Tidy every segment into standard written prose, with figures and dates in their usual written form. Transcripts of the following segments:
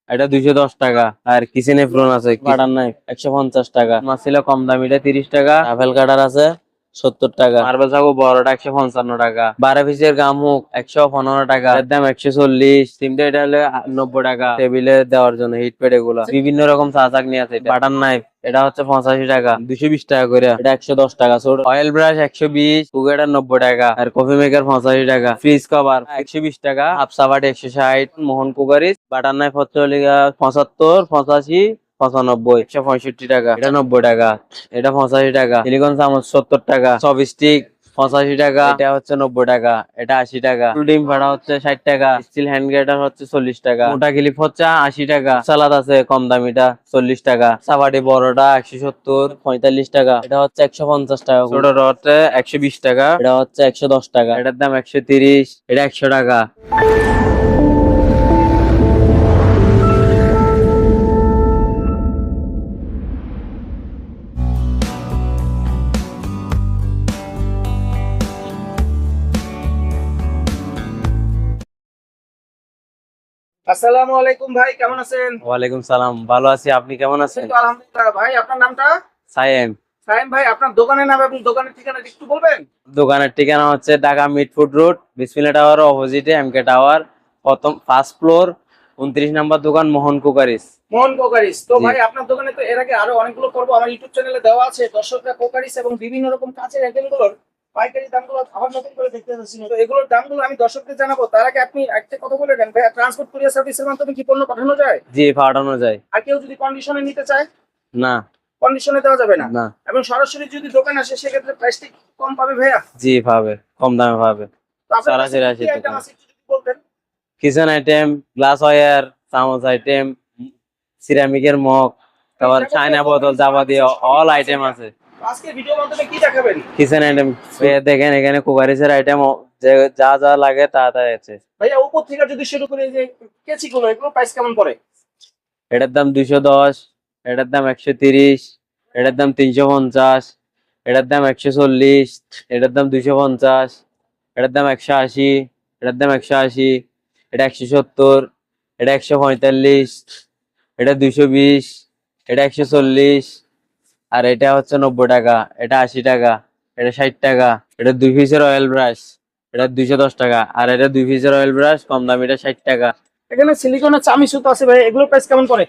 এটা 210 টাকা। আর kitchen apron আছে, কাটার নাই 150 টাকা। মাছিল কম দামিটা 30 টাকা। আপেল কাটার আছে 70 টাকা। মার্বেল চাকু বড়টা 155 টাকা। 12 পিসের গাম হোক 115 টাকা। এর দাম 140। সিমটা এটা হলে 90 টাকা। টেবিলে দেওয়ার জন্য হিট প্যাড এগুলা বিভিন্ন রকম চাকনি আছে। বাটার নাইফ এটা হচ্ছে 85 টাকা। 220 টাকা করে। এটা 110 টাকা। ছোট অয়েল ব্রাশ 120। কুকাটা 90 টাকা। আর কফি মেকার 85 টাকা। ফ্রিজ কভার 120 টাকা। হাফ সাবাট 160। মোহন কুকারিস বাটার নাইফ হচ্ছে 75, 85, 95, 165 টাকা। এটা 90 টাকা। এটা 85 টাকা। সিলিকন চামচ 70 টাকা। চপস্টিক 85 টাকা। এটা হচ্ছে 90 টাকা। এটা 80 টাকা। ডিম ভাড়া হচ্ছে 60 টাকা। স্টিল হ্যান্ড গ্রাইন্ডার হচ্ছে 40 টাকা। মোটা ক্লিপ হচ্ছে 80 টাকা। সালাদ আছে কম দামিটা 40 টাকা। সাবাটি বড়টা 170, 45 টাকা। এটা হচ্ছে 150 টাকা। ছোটটা হচ্ছে 120 টাকা। এটা হচ্ছে 110 টাকা। এটার দাম 130। এটা 100 টাকা। আসসালামু আলাইকুম ভাই, কেমন আছেন? ওয়ালাইকুম সালাম, ভালো আছি। আপনি কেমন এই আছেন? তো আলহামদুলিল্লাহ। ভাই আপনার নামটা? সায়েম। সাইম ভাই, আপনার দোকানের নাম এবং দোকানের ঠিকানা একটু বলবেন? দোকানের ঠিকানা হচ্ছে ঢাকা মিটফুড রোড, বিসমিল্লাহ টাওয়ার অপোজিটে এমকে টাওয়ার, প্রথম ফার্স্ট ফ্লোর, 29 নম্বর দোকান, মোহন কুকারিস। মোহন কোকারিস। তো জি ভাই আপনার দোকানে তো এর আগে আরো অনেকগুলো পর্ব আমার ইউটিউব চ্যানেলে দেওয়া আছে। দর্শকরা কোকারিস এবং বিভিন্ন রকম কাঁচের আইটেমগুলোর পাইকারি দামগুলো আবার নতুন করে দেখতে পাচ্ছি। তো এগুলোর দামগুলো আমি দর্শকদের জানাবো, তার আগে আপনি একটা কথা বলে দেন ভাই, ট্রান্সপোর্ট কুরিয়ার সার্ভিসের মাধ্যমে কি পণ্য পাঠানো যায়? জি, পাঠানো যায়। আর কেউ যদি কন্ডিশনে নিতে চায়? না। কন্ডিশনে দেওয়া যাবে না। না। এবং সরাসরি যদি দোকানে আসে সেক্ষেত্রে প্রাইসটি কম পাবে ভাইয়া? জি পাবে, কম দামে পাবে। তো আপনার কাছে সরাসরি কি আসি কি আইটেম দোকানে। আছে একটু যদি বলতেন? কিচেন আইটেম, গ্লাস ওয়্যার, চামচ আইটেম, সিরামিকের মগ, তারপর চায়না বোতল, যাবতীয় অল আইটেম আছে। আজকে ভিডিওর মাধ্যমে কি দেখাবেন? কিচেন আইটেম দেখেন, এখানে কুকারিসের আইটেম যা যা লাগে তা তা আছে। ভাইয়া উপর থেকে যদি শুরু করে, এই যে কেচি গুলো, এগুলো প্রাইস কেমন পড়ে? এটার দাম 210। এটার দাম 130। এটার দাম 350। এটার দাম 140। এটার দাম 250। এটার দাম 180। এটার দাম 180। এটা 170। এটা 145। এটা 220। এটা 140। আর এটা হচ্ছে 90 টাকা। এটা 80 টাকা। এটা 60 টাকা। এটা 2 পিসের অয়েল ব্রাশ, এটা 210 টাকা। আর এটা 2 পিসের অয়েল ব্রাশ কম দাম, এটা 60 টাকা। এখানে সিলিকনের চামি সুতো আছে ভাই, এগুলোর প্রাইস কেমন পড়ে?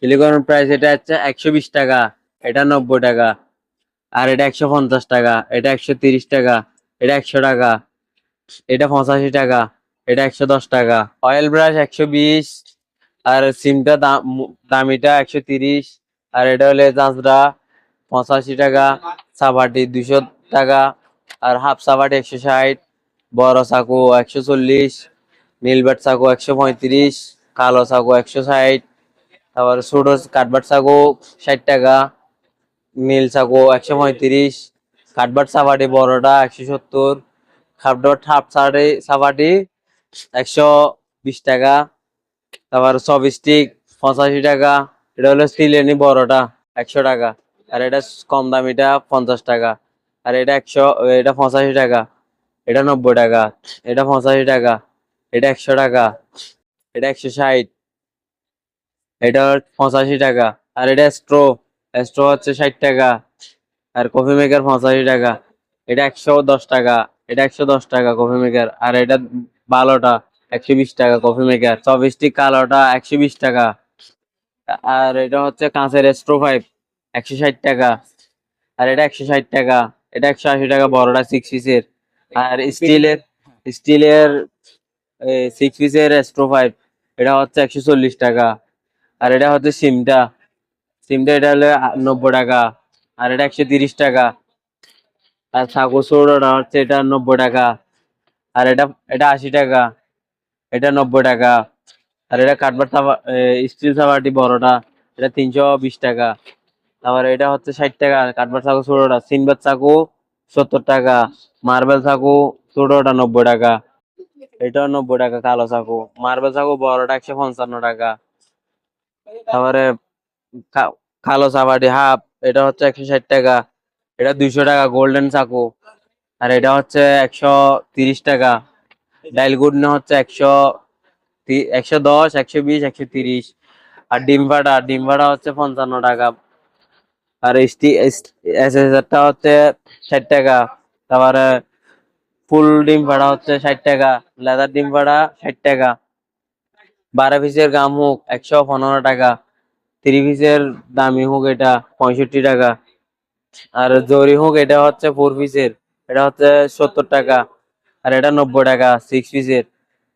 সিলিকনের প্রাইস এটা হচ্ছে 120 টাকা। এটা 90 টাকা। আর এটা 150 টাকা। এটা 130 টাকা। এটা 100 টাকা। এটা 85 টাকা। এটা 110 টাকা। Oil brush 120। আর সিমটা দামিটা 130। আর এটা হলে চাঁচড়া 85 টাকা। সাবাটি 200 টাকা। আর হাফ সাবাটি 160। বড় চাকু 140। নীলবাট চাকু 135। কালো চাকু 160। তারপর ছোট কাঠবাট চাকু 60 টাকা। নীল চাকু 135। কাঠবাট সাবাটি বড়টা 170। কাঠবাট হাফ সাবাটি 120 টাকা। তারপর চপস্টিক 85 টাকা। এটা হলো স্টিলের বড়টা 100 টাকা। আর এটা কম দামিটা 50 টাকা। আর এটা 100, এটা 85 টাকা। এটা 90 টাকা। এটা 85 টাকা। এটা 100 টাকা। এটা 160। এটা 85 টাকা। আর এটা স্ট্রো, স্ট্রো হচ্ছে 60 টাকা। আর কফি মেকার 85 টাকা। এটা 110 টাকা। এটা 110 টাকা কফি মেকার। আর এটা ভালোটা 120 টাকা কফি মেকার। চপস্টিক কালোটা 120 টাকা। আর এটা হচ্ছে কাঁচের স্ট্রো পাইপ 160 টাকা। আর এটা 160 টাকা। এটা 180 টাকা বড়টা 6 পিসের। আর স্টিলের 6 পিসের স্ট্রো পাইপ এটা হচ্ছে 140 টাকা। আর এটা হচ্ছে সিমটা, সিমটা এটা হলো 90 টাকা। আর এটা 130 টাকা। আর ছাগল ছোটটা হচ্ছে এটা 90 টাকা। আর এটা এটা 80 টাকা। এটা 90 টাকা। আর এটা কাঠবাট স্টিল সাবাটি বড়টা, এটা 320 টাকা। তারপরে এটা হচ্ছে 60 টাকা। কাঠবাট চাকু ছোটটা, সিনবাদ চাকু 70 টাকা। মার্বেল চাকু ছোটটা 90 টাকা। এটাও 90 টাকা কালো চাকু। মার্বেল চাকু বড়টা 155 টাকা। তারপরে কালো চাপাটি হাফ, এটা হচ্ছে 160 টাকা। এটা 200 টাকা গোল্ডেন চাকু। আর এটা হচ্ছে 130 টাকা। ডাইল গুডনে হচ্ছে 110, 120, 130। আর ডিম ভাড়া হচ্ছে 55 টাকা। আর এসএসআরটা হচ্ছে 60 টাকা। তারপরে ফুল ডিম ভাড়া হচ্ছে 60 টাকা। লেদার ডিম ভাড়া 60 টাকা। 12 পিসের গাম হোক 115 টাকা। 3 পিসের দামি হোক এটা 65 টাকা। আর জরি হোক এটা হচ্ছে 4 পিসের, এটা হচ্ছে 70 টাকা। আর এটা 90 টাকা 6 পিসের।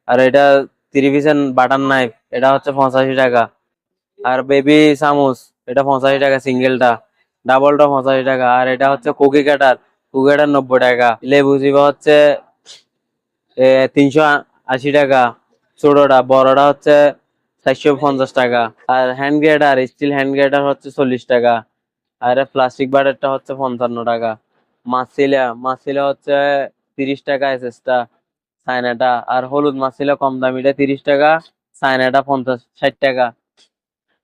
আর এটা 3 পিসের বাটার নাইফ, এটা হচ্ছে 85 টাকা। আর বেবি চামচ, এটা 85 টাকা সিঙ্গেলটা। ডাবলটা 85 টাকা। আর এটা হচ্ছে কুকি কাটার 90 টাকা। লেবু চিবা হচ্ছে 380 টাকা ছোটটা। বড়টা হচ্ছে 450 টাকা। আর hand grater, steel hand grater হচ্ছে 40 টাকা। আর প্লাস্টিক বাটারটা হচ্ছে 55 টাকা। মাছ ছিল হচ্ছে 30 টাকা এসএসটা, চায়নাটা। আর হলুদ মাছ ছিল কম দামিটা 30 টাকা, চায়নাটা 50-60 টাকা।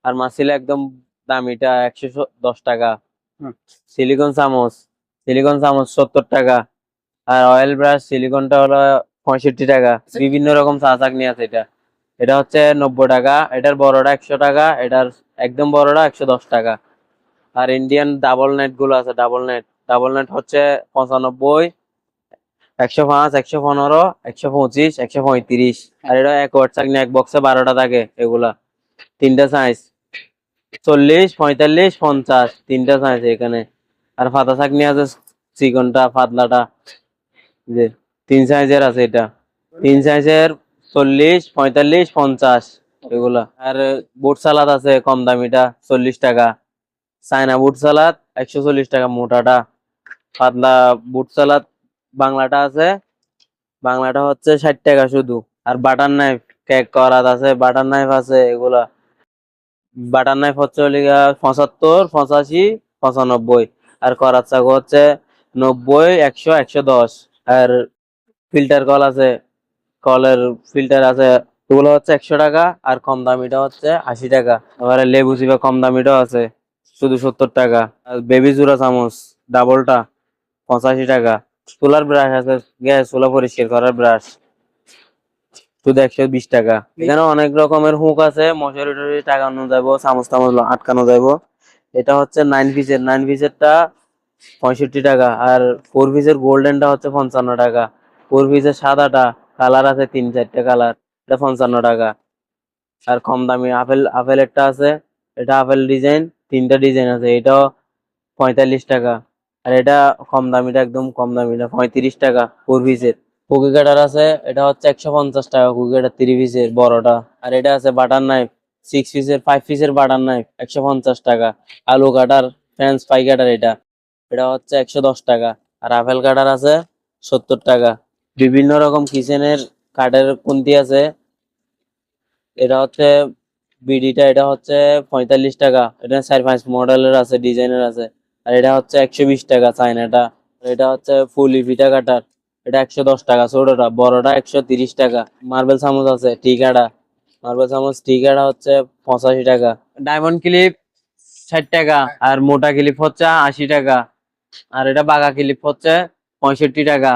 আর মাছ ছিল একদম দামিটা 110 টাকা। হুম। সিলিকন চামচ 70 টাকা। আর অয়েল ব্রাশ সিলিকনটা হলো 65 টাকা। বিভিন্ন রকম চা চাকনি আছে এটা। এটা হচ্ছে 90 টাকা। এটার বড়টা 100 টাকা। এটার একদম বড়টা 110 টাকা। আর ইন্ডিয়ান ডাবল নেট গুলো আছে, ডাবল নেট হচ্ছে 95, 105, 115, 125, 135। আর এটা এক ওয়াট চাকনি, এক বক্সে 12টা থাকে এগুলা। তিনটা সাইজ 40, 45, 50, তিনটা সাইজ এখানে। আর ফাতা চাকনি আছে চিকনটা পাতলাটা, যে 3 সাইজের আছে এটা। 3 সাইজের 40, 45, 50 এগুলা। আর বুট সালাদ আছে কম দামিটা 40 টাকা। চায়না বুট সালাদ 140 টাকা মোটাটা। পাতলা বুট সালাদ বাংলাটা আছে, বাংলাটা হচ্ছে 60 টাকা শুধু। আর বাটার নাইফ কেক করাত আছে, বাটার নাইফ আছে এগুলা। বাটার নাইফ হচ্ছে 75, 85, 95। আর করাত চাকু হচ্ছে 90, 100, 110। আর ফিল্টার কল আছে, কলের ফিল্টার আছে, ওগুলো হচ্ছে 100 টাকা। আর কম দামিটা হচ্ছে 80 টাকা। এবারে লেবু চিবা কম দামিটাও আছে শুধু 70 টাকা। আর বেবি জুরা চামচ ডাবলটা 85 টাকা। সোলার ব্রাশ আছে, গ্যাস চুলা পরিষ্কার করার ব্রাশ, শুধু 120 টাকা। এখানে অনেক রকমের হুক আছে, মশারি টশারি টাঙানো যাবো, চামচ টামচ আটকানো যাবো। এটা হচ্ছে 9 পিসের, 9 পিসেরটা 65 টাকা। আর 4 পিসের গোল্ডেনটা হচ্ছে 55 টাকা। 4 পিসের সাদাটা কালার আছে 3-4টা কালার, এটা 55 টাকা। আর কম দামি আপেলেরটা আছে, এটা আপেল ডিজাইন, 3টা ডিজাইন আছে, এটাও 45 টাকা। আর এটা কম দামিটা, একদম কম দামিটা 35 টাকা 4 পিসের। কুকি কাটার আছে, এটা হচ্ছে 150 টাকা কুকি কাটার 3 পিসের বড়টা। আর এটা আছে বাটার নাইফ 6 পিসের, 5 পিসের বাটার নাইফ 150 টাকা। আলু কাটার, ফ্রেঞ্চ ফ্রাই কাটার, এটা এটা হচ্ছে 110 টাকা। আর আপেল কাটার আছে 70 টাকা। বিভিন্ন রকম কিচেনের কাঠের খুন্তি আছে। এটা হচ্ছে বিডিটা, এটা হচ্ছে 45 টাকা। এটা 4-5 মডেলের আছে, ডিজাইনের আছে। আর এটা হচ্ছে 120 টাকা চাইনাটা। আর এটা হচ্ছে ফুল ইভিটা কাটার, এটা 110 টাকা ছোটটা। বড়টা 130 টাকা। মার্বেল চামচ আছে টিকাটা, মার্বেল চামচ টিকাটা হচ্ছে 85 টাকা। ডায়মন্ড ক্লিপ 60 টাকা। আর মোটা ক্লিপ হচ্ছে 80 টাকা। আর এটা বাঘা ক্লিপ হচ্ছে 65 টাকা।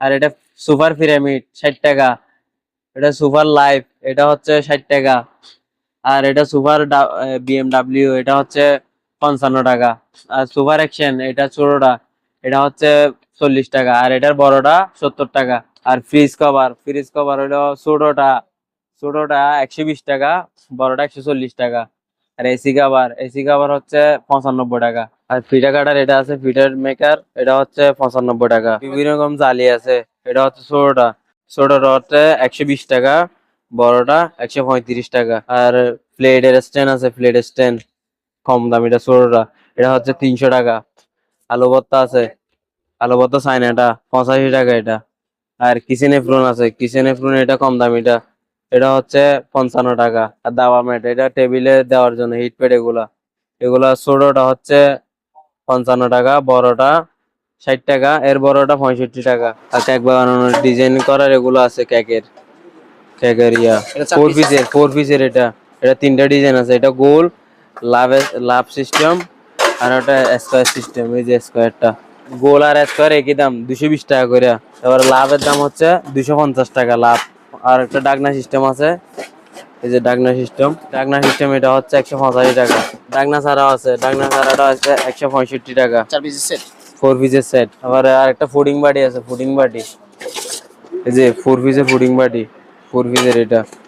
আর এটা সুপার পিরামিড 60 টাকা। এটা সুপার লাইফ, এটা হচ্ছে 60 টাকা। আর এটা সুপার বিএমডাব্লিউ, এটা হচ্ছে 55 টাকা। আর সুপার অ্যাকশন, এটা ছোটটা, এটা হচ্ছে 40 টাকা। আর এটার বড়টা 70 টাকা। আর ফ্রিজ কভার হলো ছোটটা 120 টাকা, বড়টা 140 টাকা। আর এসি কভার হচ্ছে 95 টাকা। আর ফিটা কাটার, এটা আছে ফিটার মেকার, এটা হচ্ছে 95 টাকা। বিভিন্ন রকম জালি আছে, এটা হচ্ছে ছোটটা হচ্ছে 120 টাকা, বড়টা 135 টাকা। আর প্লেটের স্ট্যান্ড আছে, প্লেট স্ট্যান্ড কম দামিটা ছোটটা, এটা হচ্ছে 300 টাকা। আলু ভর্তা আছে, আলু ভর্তা চাইনাটা 85 টাকা এটা। আর কিচেন এপ্রন আছে, কিচেন এপ্রন এটা কম দামিটা, এটা হচ্ছে 55 টাকা। আর দাবা ম্যাট, এটা টেবিলে দেওয়ার জন্য হিট প্যাড, এগুলা এগুলা ছোটটা হচ্ছে 55 টাকা, বড়টা 60 টাকা, এর বড়টা 65 টাকা। আর কেক বানানোর ডিজাইন করার এগুলো আছে, কেকের এটা 4 piece। ফোর পিসের এটা। এটা 3টা ডিজাইন আছে, এটা গোল, লাভ সিস্টেম, আর ওটা স্কোয়ার সিস্টেম। এই যে স্কোয়ারটা, গোল আর স্কোয়ার একই দাম 220 টাকা করে। এবার লাভের দাম হচ্ছে 250 টাকা লাভ। আর একটা ডাকনা সিস্টেম আছে, এই যে ডাকনা সিস্টেম এটা হচ্ছে 185 টাকা। ডাকনা ছাড়াও আছে, ডাকনা ছাড়াটা আছে 165 টাকা। 4 পিসের সেট। 4 পিসের সেট। আবার আর একটা ফুডিং বাটি আছে, ফুডিং বাটি, এই যে 4 পিসের ফুডিং বাটি, 4 পিসের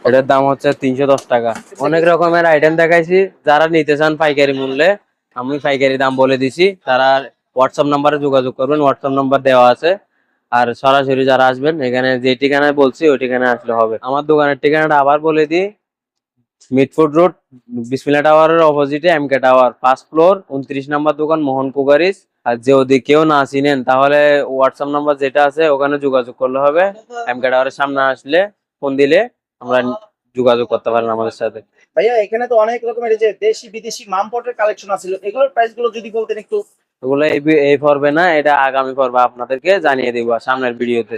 এটার দাম হচ্ছে 310 টাকা। অনেক রকমের আইটেম দেখাইছি, যারা নিতে চান পাইকারি মূল্যে আমি পাইকারি দাম বলে দিছি, তারা হোয়াটসঅ্যাপ নাম্বারে যোগাযোগ করবেন, হোয়াটসঅ্যাপ নাম্বার দেওয়া আছে। আর সরাসরি যারা আসবেন এখানে যে ঠিকানায় বলছি ওই ঠিকানায় আসলে হবে। আমার দোকানের ঠিকানাটা আবার বলে দিই, মিটফুড রোড, বিসমিল্লাহ টাওয়ারের অপোজিটে এমকে টাওয়ার, 5 ফ্লোর, 29 নাম্বার দোকান, মোহন কুকারিস। আর যদি কেউ না চিনেন তাহলে হোয়াটসঅ্যাপ নাম্বার যেটা আছে ওখানে যোগাযোগ করলে হবে। এমকে টাওয়ারের সামনে আসলে ফোন দিলে আমরা যোগাযোগ করতে পারেন আমাদের সাথে। ভাইয়া এখানে তো অনেক রকমের এই যে দেশি বিদেশি মামপটের কালেকশন আছে, এগুলোর প্রাইস গুলো যদি বলতেন একটু। ওগুলো এই পর্বে না, এটা আগামী পর্বে আপনাদেরকে জানিয়ে দিব সামনের ভিডিওতে।